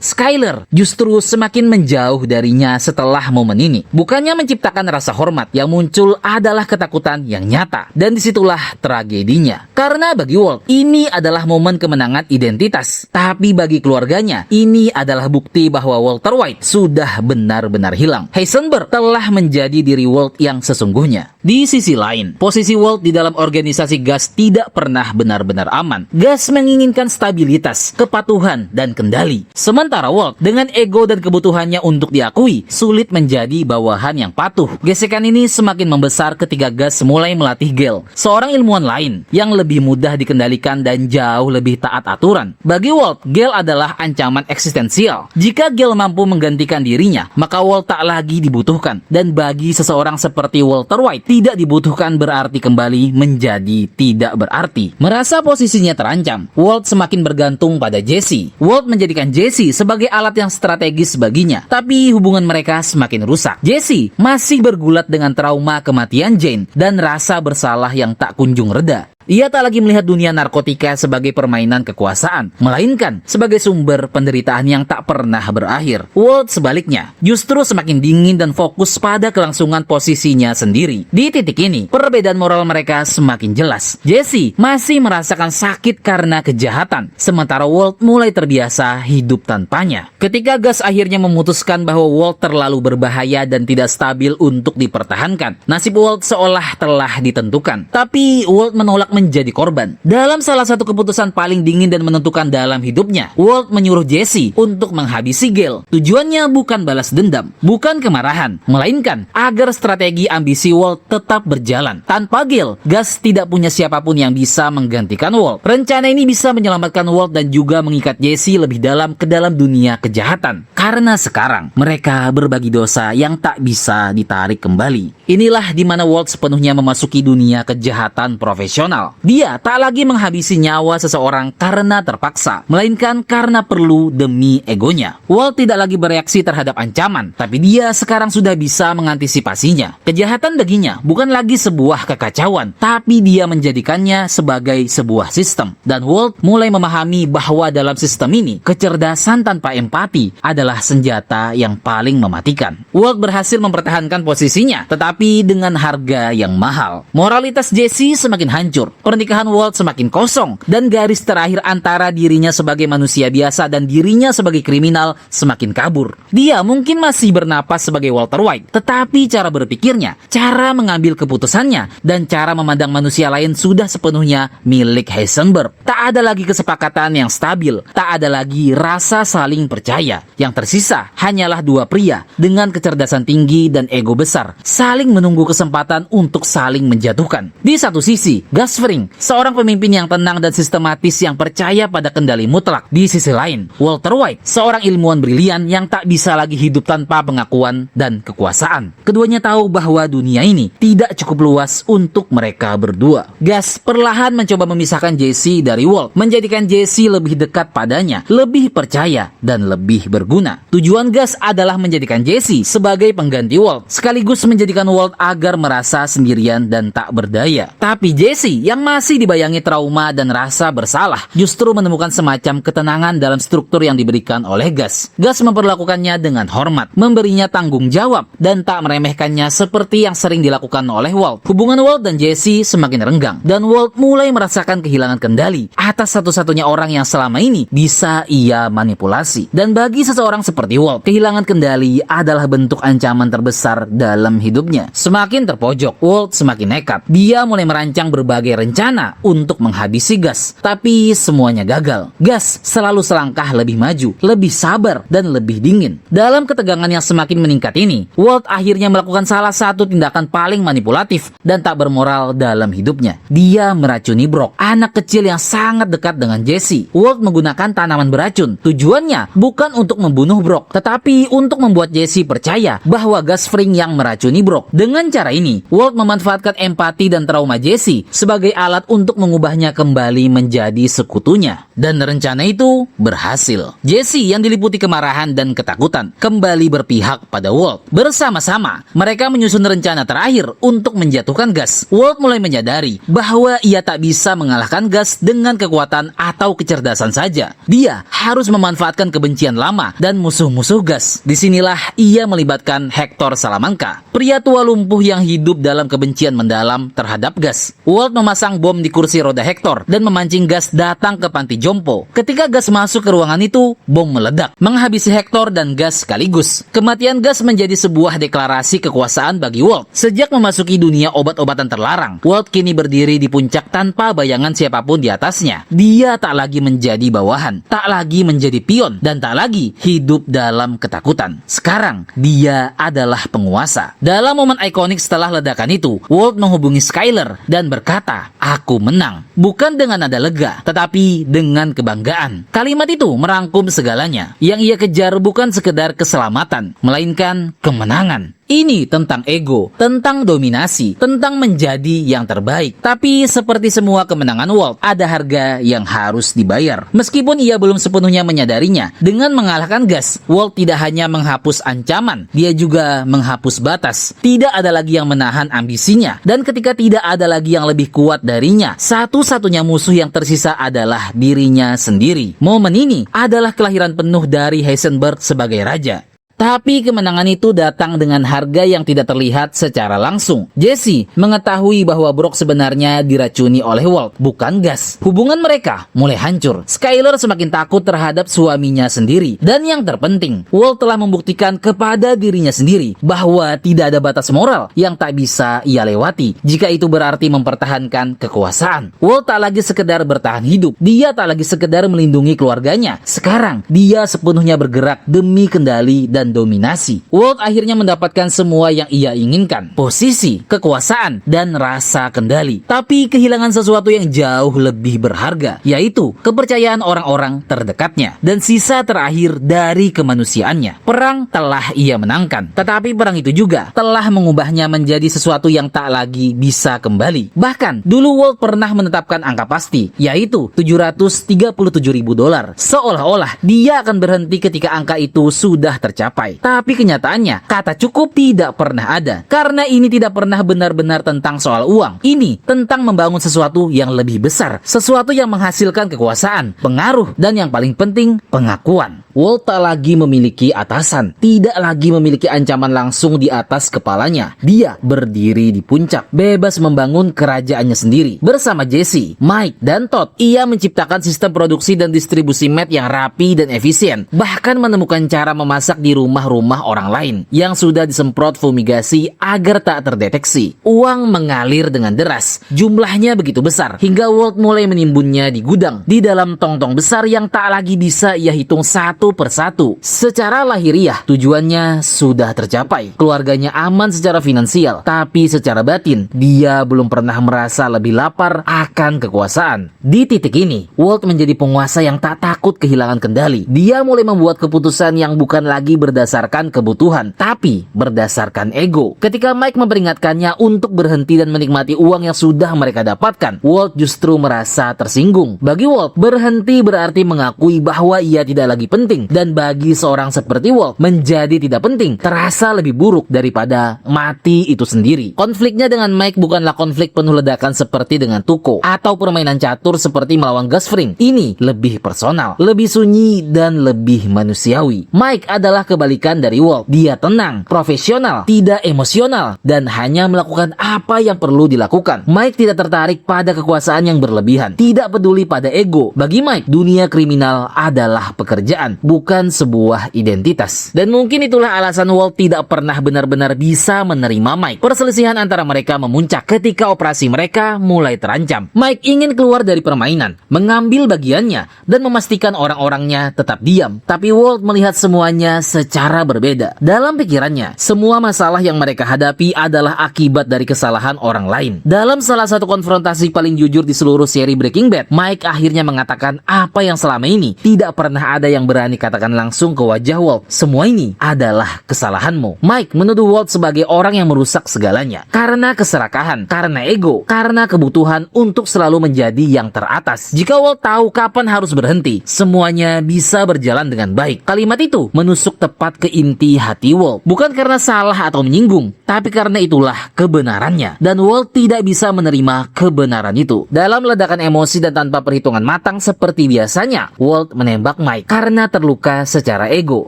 Skyler justru semakin menjauh darinya setelah momen ini. Bukannya menciptakan rasa hormat, yang muncul adalah ketakutan yang nyata. Dan disitulah tragedinya. Karena bagi Walt, ini adalah momen kemenangan identitas. Tapi bagi keluarganya, ini adalah bukti bahwa Walter White sudah benar-benar hilang. Heisenberg telah menjadi diri Walt yang sesungguhnya. Di sisi lain, posisi Walt di dalam organisasi Gus tidak pernah benar-benar aman. Gus menginginkan stabilitas, kepatuhan, dan kendali. Sementara Walt dengan ego dan kebutuhannya untuk diakui sulit menjadi bawahan yang patuh. Gesekan ini semakin membesar ketika Gus mulai melatih Gale, seorang ilmuwan lain yang lebih mudah dikendalikan dan jauh lebih taat aturan. Bagi Walt, Gale adalah ancaman eksistensial. Jika Gale mampu menggantikan dirinya, maka Walt tak lagi dibutuhkan. Dan bagi seseorang seperti Walter White, tidak dibutuhkan berarti kembali menjadi tidak berarti. Merasa posisinya terancam, Walt semakin bergantung pada Jesse. Walt menjadikan Jesse sebagai alat yang strategis baginya, tapi hubungan mereka semakin rusak. Jesse masih bergulat dengan trauma kematian Jane dan rasa bersalah yang tak kunjung reda. Ia tak lagi melihat dunia narkotika sebagai permainan kekuasaan, melainkan sebagai sumber penderitaan yang tak pernah berakhir. Walt sebaliknya, justru semakin dingin dan fokus pada kelangsungan posisinya sendiri. Di titik ini, perbedaan moral mereka semakin jelas. Jesse masih merasakan sakit karena kejahatan, sementara Walt mulai terbiasa hidup tanpanya. Ketika Gus akhirnya memutuskan bahwa Walt terlalu berbahaya dan tidak stabil untuk dipertahankan, nasib Walt seolah telah ditentukan. Tapi Walt menolak menjadi korban. Dalam salah satu keputusan paling dingin dan menentukan dalam hidupnya, Walt menyuruh Jesse untuk menghabisi Gale. Tujuannya bukan balas dendam, bukan kemarahan, melainkan agar strategi ambisi Walt tetap berjalan. Tanpa Gale, Gus tidak punya siapapun yang bisa menggantikan Walt. Rencana ini bisa menyelamatkan Walt dan juga mengikat Jesse lebih dalam ke dalam dunia kejahatan. Karena sekarang mereka berbagi dosa yang tak bisa ditarik kembali. Inilah di mana Walt sepenuhnya memasuki dunia kejahatan profesional. Dia tak lagi menghabisi nyawa seseorang karena terpaksa, melainkan karena perlu demi egonya. Walt tidak lagi bereaksi terhadap ancaman, tapi dia sekarang sudah bisa mengantisipasinya. Kejahatan baginya bukan lagi sebuah kekacauan, tapi dia menjadikannya sebagai sebuah sistem. Dan Walt mulai memahami bahwa dalam sistem ini, kecerdasan tanpa empati adalah senjata yang paling mematikan. Walt berhasil mempertahankan posisinya, tetapi dengan harga yang mahal. Moralitas Jesse semakin hancur. Pernikahan Walt semakin kosong, dan garis terakhir antara dirinya sebagai manusia biasa dan dirinya sebagai kriminal semakin kabur. Dia mungkin masih bernapas sebagai Walter White, tetapi cara berpikirnya, cara mengambil keputusannya, dan cara memandang manusia lain sudah sepenuhnya milik Heisenberg. Tak ada lagi kesepakatan yang stabil, tak ada lagi rasa saling percaya. Yang tersisa hanyalah dua pria dengan kecerdasan tinggi dan ego besar, saling menunggu kesempatan untuk saling menjatuhkan. Di satu sisi, Gus Fring, seorang pemimpin yang tenang dan sistematis yang percaya pada kendali mutlak. Di sisi lain, Walter White, seorang ilmuwan brilian yang tak bisa lagi hidup tanpa pengakuan dan kekuasaan. Keduanya tahu bahwa dunia ini tidak cukup luas untuk mereka berdua. Gus perlahan mencoba memisahkan Jesse dari Walt, menjadikan Jesse lebih dekat padanya, lebih percaya, dan lebih berguna. Tujuan Gus adalah menjadikan Jesse sebagai pengganti Walt, sekaligus menjadikan Walt agar merasa sendirian dan tak berdaya. Tapi Jesse yang masih dibayangi trauma dan rasa bersalah justru menemukan semacam ketenangan dalam struktur yang diberikan oleh Gus. Gus memperlakukannya dengan hormat, memberinya tanggung jawab, dan tak meremehkannya seperti yang sering dilakukan oleh Walt. Hubungan Walt dan Jesse semakin renggang, dan Walt mulai merasakan kehilangan kendali atas satu-satunya orang yang selama ini bisa ia manipulasi. Dan bagi seseorang seperti Walt, kehilangan kendali adalah bentuk ancaman terbesar dalam hidupnya. Semakin terpojok, Walt semakin nekat. Dia mulai merancang berbagai rencana untuk menghabisi Gus, tapi semuanya gagal. Gus selalu selangkah lebih maju, lebih sabar, dan lebih dingin. Dalam ketegangan yang semakin meningkat ini, Walt akhirnya melakukan salah satu tindakan paling manipulatif dan tak bermoral dalam hidupnya. Dia meracuni Brock, anak kecil yang sangat dekat dengan Jesse. Walt menggunakan tanaman beracun. Tujuannya bukan untuk membunuh Brock, tetapi untuk membuat Jesse percaya bahwa Gus Fring yang meracuni Brock. Dengan cara ini, Walt memanfaatkan empati dan trauma Jesse sebagai alat untuk mengubahnya kembali menjadi sekutunya. Dan rencana itu berhasil. Jesse yang diliputi kemarahan dan ketakutan kembali berpihak pada Walt. Bersama-sama, mereka menyusun rencana terakhir untuk menjatuhkan Gus. Walt mulai menyadari bahwa ia tak bisa mengalahkan Gus dengan kekuatan atau kecerdasan saja. Dia harus memanfaatkan kebencian lama dan musuh-musuh Gus. Disinilah ia melibatkan Hector Salamanca, pria tua lumpuh yang hidup dalam kebencian mendalam terhadap Gus. Walt memasang bom di kursi roda Hector dan memancing Gus datang ke panti jompo. Ketika Gus masuk ke ruangan itu, bom meledak, menghabisi Hector dan Gus sekaligus. Kematian Gus menjadi sebuah deklarasi kekuasaan bagi Walt. Sejak memasuki dunia obat-obatan terlarang, Walt kini berdiri di puncak tanpa bayangan siapapun di atasnya. Dia tak lagi menjadi bawahan, tak lagi menjadi pion, dan tak lagi hidup dalam ketakutan. Sekarang, dia adalah penguasa. Dalam momen ikonik setelah ledakan itu, Walt menghubungi Skyler dan berkata, "Aku menang." Bukan dengan nada lega, tetapi dengan kebanggaan. Kalimat itu merangkum segalanya. Yang ia kejar bukan sekedar keselamatan, melainkan kemenangan. Ini tentang ego, tentang dominasi, tentang menjadi yang terbaik. Tapi seperti semua kemenangan Walt, ada harga yang harus dibayar. Meskipun ia belum sepenuhnya menyadarinya, dengan mengalahkan Gus, Walt tidak hanya menghapus ancaman, dia juga menghapus batas. Tidak ada lagi yang menahan ambisinya, dan ketika tidak ada lagi yang lebih kuat darinya, satu-satunya musuh yang tersisa adalah dirinya sendiri. Momen ini adalah kelahiran penuh dari Heisenberg sebagai raja. Tapi kemenangan itu datang dengan harga yang tidak terlihat secara langsung. Jesse mengetahui bahwa Brock sebenarnya diracuni oleh Walt, bukan Gus. Hubungan mereka mulai hancur. Skyler semakin takut terhadap suaminya sendiri. Dan yang terpenting, Walt telah membuktikan kepada dirinya sendiri bahwa tidak ada batas moral yang tak bisa ia lewati jika itu berarti mempertahankan kekuasaan. Walt tak lagi sekedar bertahan hidup. Dia tak lagi sekedar melindungi keluarganya. Sekarang, dia sepenuhnya bergerak demi kendali dan dominasi. Walt akhirnya mendapatkan semua yang ia inginkan, posisi, kekuasaan, dan rasa kendali. Tapi kehilangan sesuatu yang jauh lebih berharga, yaitu kepercayaan orang-orang terdekatnya dan sisa terakhir dari kemanusiaannya. Perang telah ia menangkan, tetapi perang itu juga telah mengubahnya menjadi sesuatu yang tak lagi bisa kembali. Bahkan, dulu Walt pernah menetapkan angka pasti, yaitu $737.000. Seolah-olah dia akan berhenti ketika angka itu sudah tercapai. Tapi kenyataannya, kata cukup tidak pernah ada. Karena ini tidak pernah benar-benar tentang soal uang. Ini tentang membangun sesuatu yang lebih besar. Sesuatu yang menghasilkan kekuasaan, pengaruh, dan yang paling penting, pengakuan. Walt tak lagi memiliki atasan, tidak lagi memiliki ancaman langsung di atas kepalanya. Dia berdiri di puncak, bebas membangun kerajaannya sendiri. Bersama Jesse, Mike, dan Todd, ia menciptakan sistem produksi dan distribusi mat yang rapi dan efisien. Bahkan menemukan cara memasak di rumah-rumah orang lain yang sudah disemprot fumigasi agar tak terdeteksi. Uang mengalir dengan deras, jumlahnya begitu besar, hingga Walt mulai menimbunnya di gudang, di dalam tong-tong besar yang tak lagi bisa ia hitung satu persatu. Secara lahiriah, tujuannya sudah tercapai. Keluarganya aman secara finansial, tapi secara batin, dia belum pernah merasa lebih lapar akan kekuasaan. Di titik ini, Walt menjadi penguasa yang tak takut kehilangan kendali. Dia mulai membuat keputusan yang bukan lagi berdasarkan kebutuhan, tapi berdasarkan ego. Ketika Mike memperingatkannya untuk berhenti dan menikmati uang yang sudah mereka dapatkan, Walt justru merasa tersinggung. Bagi Walt, berhenti berarti mengakui bahwa ia tidak lagi penting, dan bagi seorang seperti Walt, menjadi tidak penting terasa lebih buruk daripada mati itu sendiri. Konfliknya dengan Mike bukanlah konflik penuh ledakan seperti dengan Tuco atau permainan catur seperti melawan Gus Fring. Ini lebih personal, lebih sunyi, dan lebih manusiawi. Mike adalah kebalikan dari Walt. Dia tenang, profesional, tidak emosional, dan hanya melakukan apa yang perlu dilakukan. Mike tidak tertarik pada kekuasaan yang berlebihan, tidak peduli pada ego. Bagi Mike, dunia kriminal adalah pekerjaan, bukan sebuah identitas. Dan mungkin itulah alasan Walt tidak pernah benar-benar bisa menerima Mike. Perselisihan antara mereka memuncak ketika operasi mereka mulai terancam. Mike ingin keluar dari permainan, mengambil bagiannya, dan memastikan orang-orangnya tetap diam. Tapi Walt melihat semuanya secara berbeda. Dalam pikirannya, semua masalah yang mereka hadapi adalah akibat dari kesalahan orang lain. Dalam salah satu konfrontasi paling jujur di seluruh seri Breaking Bad, Mike akhirnya mengatakan apa yang selama ini tidak pernah ada yang berani katakan langsung ke wajah Walt. Semua ini adalah kesalahanmu. Mike menuduh Walt sebagai orang yang merusak segalanya karena keserakahan, karena ego, karena kebutuhan untuk selalu menjadi yang teratas. Jika Walt tahu kapan harus berhenti, semuanya bisa berjalan dengan baik. Kalimat itu menusuk tepat ke inti hati Walt. Bukan karena salah atau menyinggung, tapi karena itulah kebenarannya. Dan Walt tidak bisa menerima kebenaran itu. Dalam ledakan emosi dan tanpa perhitungan matang seperti biasanya, Walt menembak Mike karena terluka secara ego.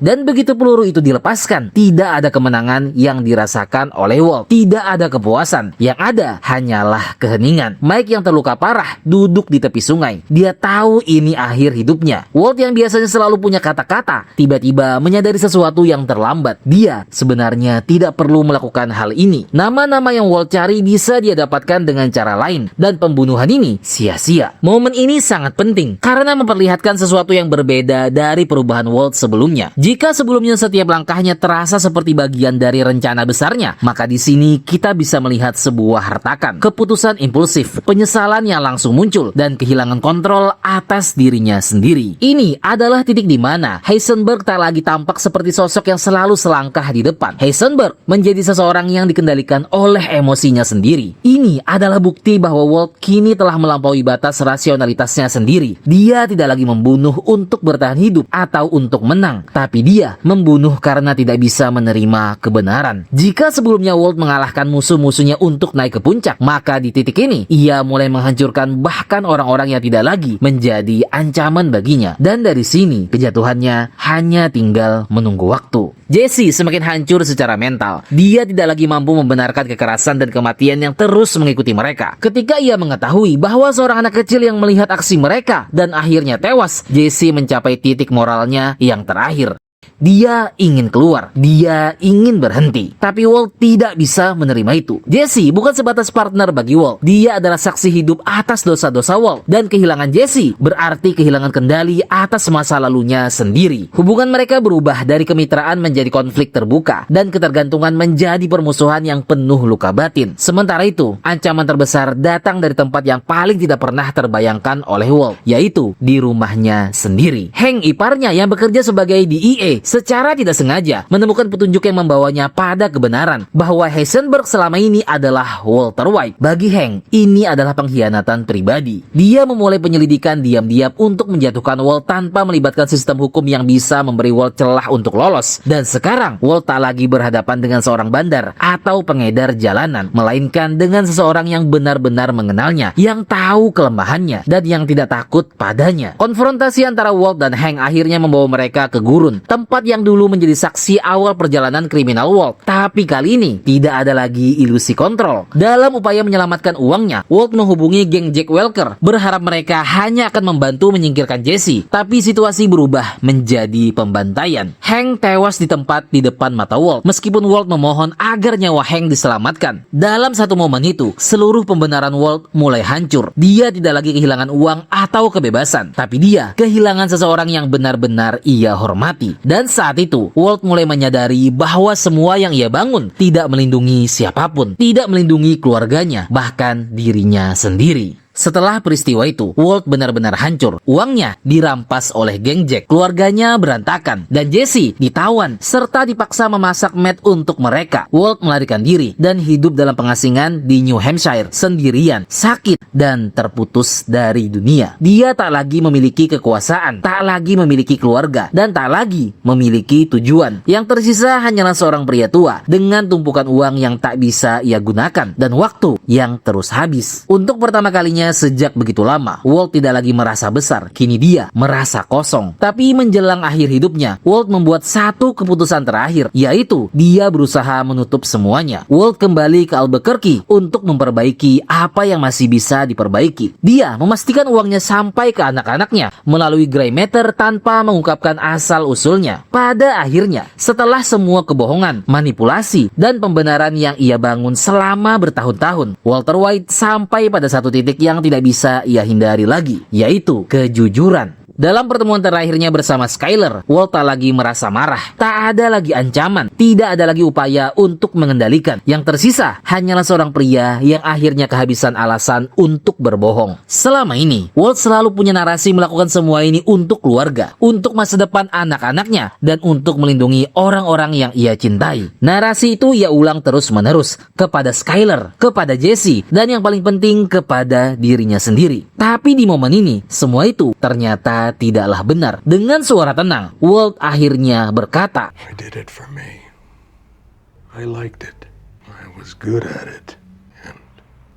Dan begitu peluru itu dilepaskan, tidak ada kemenangan yang dirasakan oleh Walt. Tidak ada kepuasan. Yang ada hanyalah keheningan. Mike yang terluka parah duduk di tepi sungai. Dia tahu ini akhir hidupnya. Walt yang biasanya selalu punya kata-kata, tiba-tiba menyadari sesuatu yang terlambat. Dia sebenarnya tidak perlu melakukan hal ini. Nama-nama yang Walt cari bisa dia dapatkan dengan cara lain, dan pembunuhan ini sia-sia. Momen ini sangat penting karena memperlihatkan sesuatu yang berbeda dari perubahan Walt sebelumnya. Jika sebelumnya setiap langkahnya terasa seperti bagian dari rencana besarnya, maka di sini kita bisa melihat sebuah hartakan, keputusan impulsif, penyesalan yang langsung muncul, dan kehilangan kontrol atas dirinya sendiri. Ini adalah titik di mana Heisenberg tak lagi tampak seperti sosok yang selalu selangkah di depan. Heisenberg menjadi seseorang yang dikendalikan oleh emosinya sendiri. Ini adalah bukti bahwa Walt kini telah melampaui batas rasionalitasnya sendiri. Dia tidak lagi membunuh untuk bertahan hidup atau untuk menang, tapi dia membunuh karena tidak bisa menerima kebenaran. Jika sebelumnya Walt mengalahkan musuh-musuhnya untuk naik ke puncak, maka di titik ini ia mulai menghancurkan bahkan orang-orang yang tidak lagi menjadi ancaman baginya. Dan dari sini kejatuhannya hanya tinggal menunggu waktu. Jesse semakin hancur secara mental. Dia tidak lagi mampu membenarkan kekerasan dan kematian yang terus mengikuti mereka. Ketika ia mengetahui bahwa seorang anak kecil yang melihat aksi mereka dan akhirnya tewas, Jesse mencapai titik moralnya yang terakhir. Dia ingin keluar, dia ingin berhenti, tapi Walt tidak bisa menerima itu. Jesse bukan sebatas partner bagi Walt, dia adalah saksi hidup atas dosa-dosa Walt, dan kehilangan Jesse berarti kehilangan kendali atas masa lalunya sendiri. Hubungan mereka berubah dari kemitraan menjadi konflik terbuka, dan ketergantungan menjadi permusuhan yang penuh luka batin. Sementara itu, ancaman terbesar datang dari tempat yang paling tidak pernah terbayangkan oleh Walt, yaitu di rumahnya sendiri. Hank, iparnya yang bekerja sebagai DEA, secara tidak sengaja menemukan petunjuk yang membawanya pada kebenaran bahwa Heisenberg selama ini adalah Walter White. Bagi Hank, ini adalah pengkhianatan pribadi. Dia memulai penyelidikan diam-diam untuk menjatuhkan Walt tanpa melibatkan sistem hukum yang bisa memberi Walt celah untuk lolos. Dan sekarang Walt tak lagi berhadapan dengan seorang bandar atau pengedar jalanan, melainkan dengan seseorang yang benar-benar mengenalnya, yang tahu kelemahannya dan yang tidak takut padanya. Konfrontasi antara Walt dan Hank akhirnya membawa mereka ke gurun, tempat yang dulu menjadi saksi awal perjalanan kriminal Walt. Tapi kali ini tidak ada lagi ilusi kontrol. Dalam upaya menyelamatkan uangnya, Walt menghubungi geng Jack Welker, berharap mereka hanya akan membantu menyingkirkan Jesse. Tapi situasi berubah menjadi pembantaian. Hank tewas di tempat di depan mata Walt, meskipun Walt memohon agar nyawa Hank diselamatkan. Dalam satu momen itu, seluruh pembenaran Walt mulai hancur. Dia tidak lagi kehilangan uang atau kebebasan, tapi dia kehilangan seseorang yang benar-benar ia hormati. Dan saat itu, Walt mulai menyadari bahwa semua yang ia bangun tidak melindungi siapapun, tidak melindungi keluarganya, bahkan dirinya sendiri. Setelah peristiwa itu, Walt benar-benar hancur. Uangnya dirampas oleh geng Jack, keluarganya berantakan, dan Jesse ditawan serta dipaksa memasak meth untuk mereka. Walt melarikan diri dan hidup dalam pengasingan di New Hampshire sendirian, sakit dan terputus dari dunia. Dia tak lagi memiliki kekuasaan, tak lagi memiliki keluarga, dan tak lagi memiliki tujuan. Yang tersisa hanyalah seorang pria tua dengan tumpukan uang yang tak bisa ia gunakan dan waktu yang terus habis. Untuk pertama kalinya sejak begitu lama, Walt tidak lagi merasa besar. Kini dia merasa kosong. Tapi menjelang akhir hidupnya, Walt membuat satu keputusan terakhir, yaitu dia berusaha menutup semuanya. Walt kembali ke Albuquerque untuk memperbaiki apa yang masih bisa diperbaiki. Dia memastikan uangnya sampai ke anak-anaknya melalui gray matter tanpa mengungkapkan asal-usulnya. Pada akhirnya, setelah semua kebohongan, manipulasi, dan pembenaran yang ia bangun selama bertahun-tahun, Walter White sampai pada satu titik yang tidak bisa ia hindari lagi, yaitu kejujuran. Dalam pertemuan terakhirnya bersama Skyler, Walt tak lagi merasa marah, tak ada lagi ancaman, tidak ada lagi upaya untuk mengendalikan. Yang tersisa hanyalah seorang pria yang akhirnya kehabisan alasan untuk berbohong. Selama ini, Walt selalu punya narasi melakukan semua ini untuk keluarga, untuk masa depan anak-anaknya, dan untuk melindungi orang-orang yang ia cintai. Narasi itu ia ulang terus-menerus kepada Skyler, kepada Jesse, dan yang paling penting kepada dirinya sendiri. Tapi di momen ini, semua itu ternyata tidaklah benar. Dengan suara tenang, Walt akhirnya berkata, I did it for me. I liked it. I was good at it. And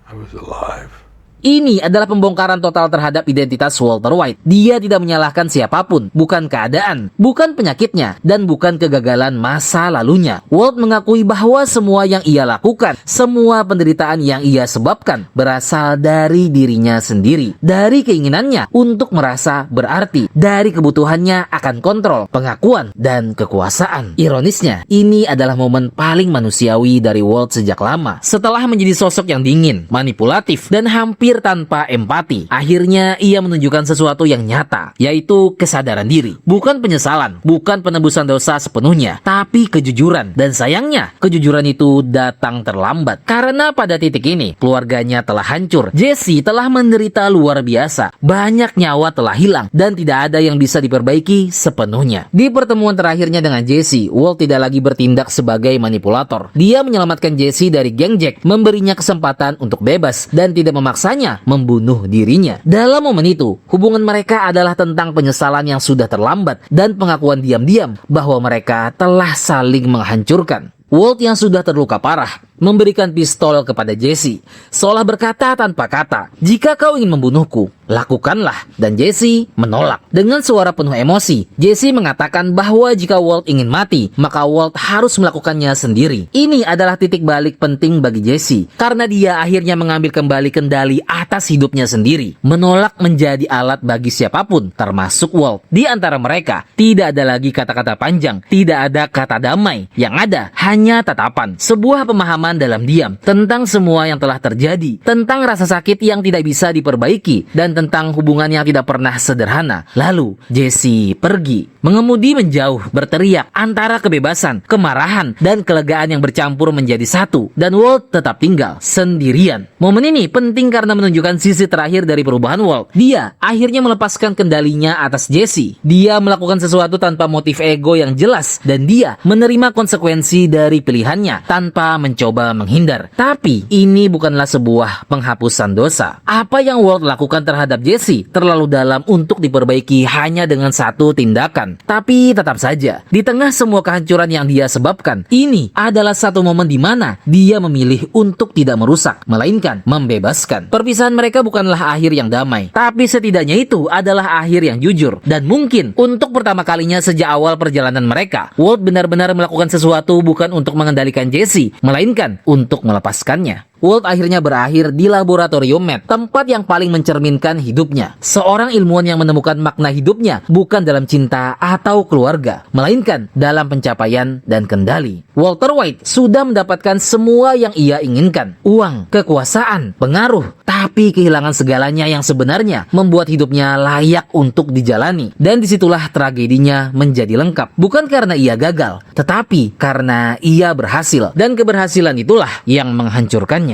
I was alive. ini adalah pembongkaran total terhadap identitas Walter White. Dia tidak menyalahkan siapapun, bukan keadaan, bukan penyakitnya, dan bukan kegagalan masa lalunya. Walt mengakui bahwa semua yang ia lakukan, semua penderitaan yang ia sebabkan, berasal dari dirinya sendiri, dari keinginannya untuk merasa berarti, dari kebutuhannya akan kontrol, pengakuan, dan kekuasaan. Ironisnya, ini adalah momen paling manusiawi dari Walt sejak lama. Setelah menjadi sosok yang dingin, manipulatif, dan hampir tanpa empati, akhirnya ia menunjukkan sesuatu yang nyata, yaitu kesadaran diri. Bukan penyesalan, bukan penebusan dosa sepenuhnya, tapi kejujuran. Dan sayangnya, kejujuran itu datang terlambat. Karena pada titik ini, keluarganya telah hancur. Jesse telah menderita luar biasa. Banyak nyawa telah hilang, dan tidak ada yang bisa diperbaiki sepenuhnya. Di pertemuan terakhirnya dengan Jesse, Walt tidak lagi bertindak sebagai manipulator. Dia menyelamatkan Jesse dari geng Jack, memberinya kesempatan untuk bebas, dan tidak memaksanya membunuh dirinya. Dalam momen itu, hubungan mereka adalah tentang penyesalan yang sudah terlambat dan pengakuan diam-diam bahwa mereka telah saling menghancurkan. Walt yang sudah terluka parah memberikan pistol kepada Jesse, seolah berkata tanpa kata, "Jika kau ingin membunuhku, lakukanlah." Dan Jesse menolak. Dengan suara penuh emosi, Jesse mengatakan bahwa jika Walt ingin mati, maka Walt harus melakukannya sendiri. Ini adalah titik balik penting bagi Jesse, karena dia akhirnya mengambil kembali kendali atas hidupnya sendiri, menolak menjadi alat bagi siapapun, termasuk Walt. Di antara mereka, tidak ada lagi kata-kata panjang, tidak ada kata damai, yang ada hanya tatapan, sebuah pemahaman pengalaman dalam diam tentang semua yang telah terjadi, tentang rasa sakit yang tidak bisa diperbaiki, dan tentang hubungan yang tidak pernah sederhana. Lalu Jesse pergi, mengemudi menjauh, berteriak antara kebebasan, kemarahan, dan kelegaan yang bercampur menjadi satu, dan Walt tetap tinggal sendirian. Momen ini penting karena menunjukkan sisi terakhir dari perubahan Walt. Dia akhirnya melepaskan kendalinya atas Jesse. Dia melakukan sesuatu tanpa motif ego yang jelas, dan dia menerima konsekuensi dari pilihannya tanpa mencoba menghindar. Tapi ini bukanlah sebuah penghapusan dosa. Apa yang Walt lakukan terhadap Jesse terlalu dalam untuk diperbaiki hanya dengan satu tindakan. Tapi tetap saja, di tengah semua kehancuran yang dia sebabkan, ini adalah satu momen di mana dia memilih untuk tidak merusak, melainkan membebaskan. Perpisahan mereka bukanlah akhir yang damai, tapi setidaknya itu adalah akhir yang jujur. Dan mungkin untuk pertama kalinya sejak awal perjalanan mereka, Walt benar-benar melakukan sesuatu bukan untuk mengendalikan Jesse, melainkan untuk melepaskannya. Walt akhirnya berakhir di laboratorium Matt, tempat yang paling mencerminkan hidupnya. Seorang ilmuwan yang menemukan makna hidupnya bukan dalam cinta atau keluarga, melainkan dalam pencapaian dan kendali. Walter White sudah mendapatkan semua yang ia inginkan: uang, kekuasaan, pengaruh, tapi kehilangan segalanya yang sebenarnya membuat hidupnya layak untuk dijalani. Dan disitulah tragedinya menjadi lengkap. Bukan karena ia gagal, tetapi karena ia berhasil. Dan keberhasilan itulah yang menghancurkannya.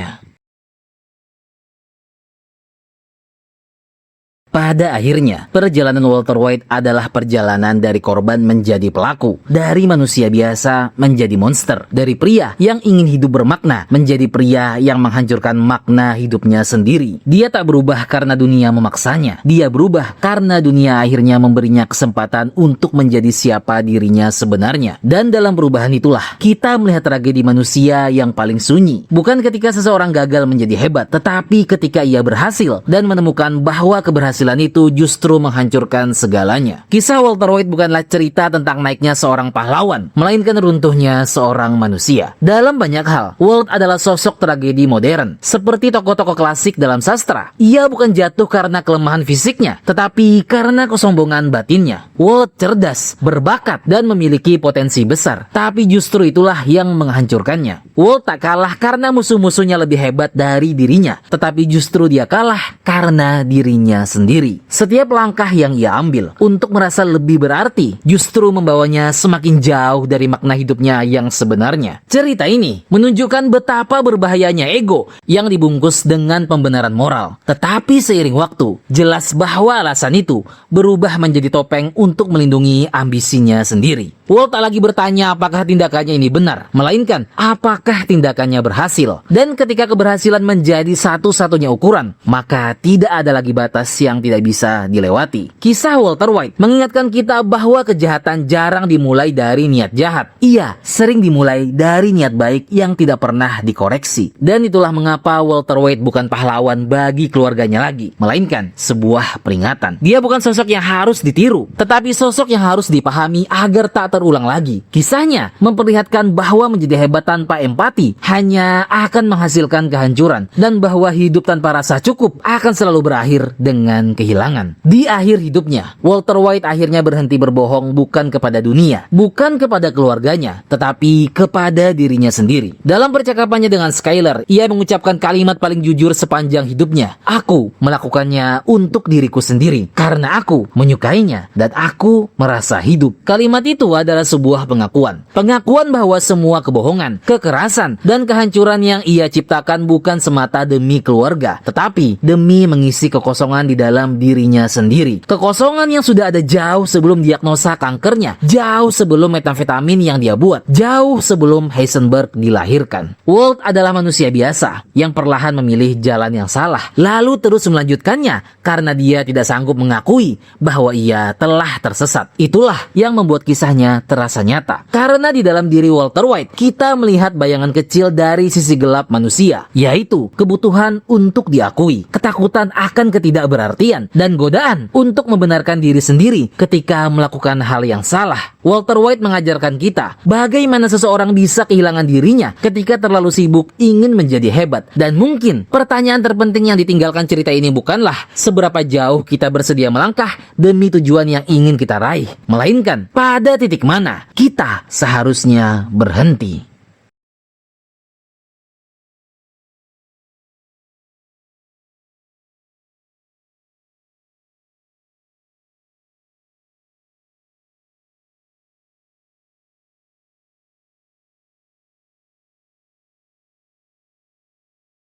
Pada akhirnya, perjalanan Walter White adalah perjalanan dari korban menjadi pelaku, dari manusia biasa menjadi monster, dari pria yang ingin hidup bermakna menjadi pria yang menghancurkan makna hidupnya sendiri. Dia tak berubah karena dunia memaksanya, dia berubah karena dunia akhirnya memberinya kesempatan untuk menjadi siapa dirinya sebenarnya. Dan dalam perubahan itulah kita melihat tragedi manusia yang paling sunyi. Bukan ketika seseorang gagal menjadi hebat, tetapi ketika ia berhasil dan menemukan bahwa keberhasilan itu justru menghancurkan segalanya. Kisah Walter White bukanlah cerita tentang naiknya seorang pahlawan, melainkan runtuhnya seorang manusia. Dalam banyak hal, Walt adalah sosok tragedi modern. Seperti tokoh-tokoh klasik dalam sastra, ia bukan jatuh karena kelemahan fisiknya, tetapi karena kesombongan batinnya. Walt cerdas, berbakat, dan memiliki potensi besar, tapi justru itulah yang menghancurkannya. Walt tak kalah karena musuh-musuhnya lebih hebat dari dirinya, tetapi justru dia kalah karena dirinya sendiri. Setiap langkah yang ia ambil untuk merasa lebih berarti justru membawanya semakin jauh dari makna hidupnya yang sebenarnya. Cerita ini menunjukkan betapa berbahayanya ego yang dibungkus dengan pembenaran moral. Tetapi seiring waktu, jelas bahwa alasan itu berubah menjadi topeng untuk melindungi ambisinya sendiri. Walt tak lagi bertanya apakah tindakannya ini benar, melainkan apakah tindakannya berhasil. Dan ketika keberhasilan menjadi satu-satunya ukuran, maka tidak ada lagi batas yang tidak bisa dilewati. Kisah Walter White mengingatkan kita bahwa kejahatan jarang dimulai dari niat jahat. Ia sering dimulai dari niat baik yang tidak pernah dikoreksi. Dan itulah mengapa Walter White bukan pahlawan bagi keluarganya lagi, melainkan sebuah peringatan. Dia bukan sosok yang harus ditiru, tetapi sosok yang harus dipahami agar tak terulang lagi. Kisahnya memperlihatkan bahwa menjadi hebat tanpa empati hanya akan menghasilkan kehancuran, dan bahwa hidup tanpa rasa cukup akan selalu berakhir dengan kehilangan. Di akhir hidupnya, Walter White akhirnya berhenti berbohong bukan kepada dunia, bukan kepada keluarganya, tetapi kepada dirinya sendiri. Dalam percakapannya dengan Skyler, ia mengucapkan kalimat paling jujur sepanjang hidupnya. Aku melakukannya untuk diriku sendiri, karena aku menyukainya dan aku merasa hidup. Kalimat itu adalah sebuah pengakuan. Pengakuan bahwa semua kebohongan, kekerasan, dan kehancuran yang ia ciptakan bukan semata demi keluarga, tetapi demi mengisi kekosongan di dalam dirinya sendiri. Kekosongan yang sudah ada jauh sebelum diagnosa kankernya, jauh sebelum metamfetamin yang dia buat, jauh sebelum Heisenberg dilahirkan. Walt adalah manusia biasa yang perlahan memilih jalan yang salah, lalu terus melanjutkannya karena dia tidak sanggup mengakui bahwa ia telah tersesat. Itulah yang membuat kisahnya terasa nyata. Karena di dalam diri Walter White, kita melihat bayangan kecil dari sisi gelap manusia, yaitu kebutuhan untuk diakui, ketakutan akan ketidakberartian, dan godaan untuk membenarkan diri sendiri ketika melakukan hal yang salah. Walter White mengajarkan kita bagaimana seseorang bisa kehilangan dirinya ketika terlalu sibuk ingin menjadi hebat. Dan mungkin pertanyaan terpenting yang ditinggalkan cerita ini bukanlah seberapa jauh kita bersedia melangkah demi tujuan yang ingin kita raih, melainkan pada titik mana kita seharusnya berhenti.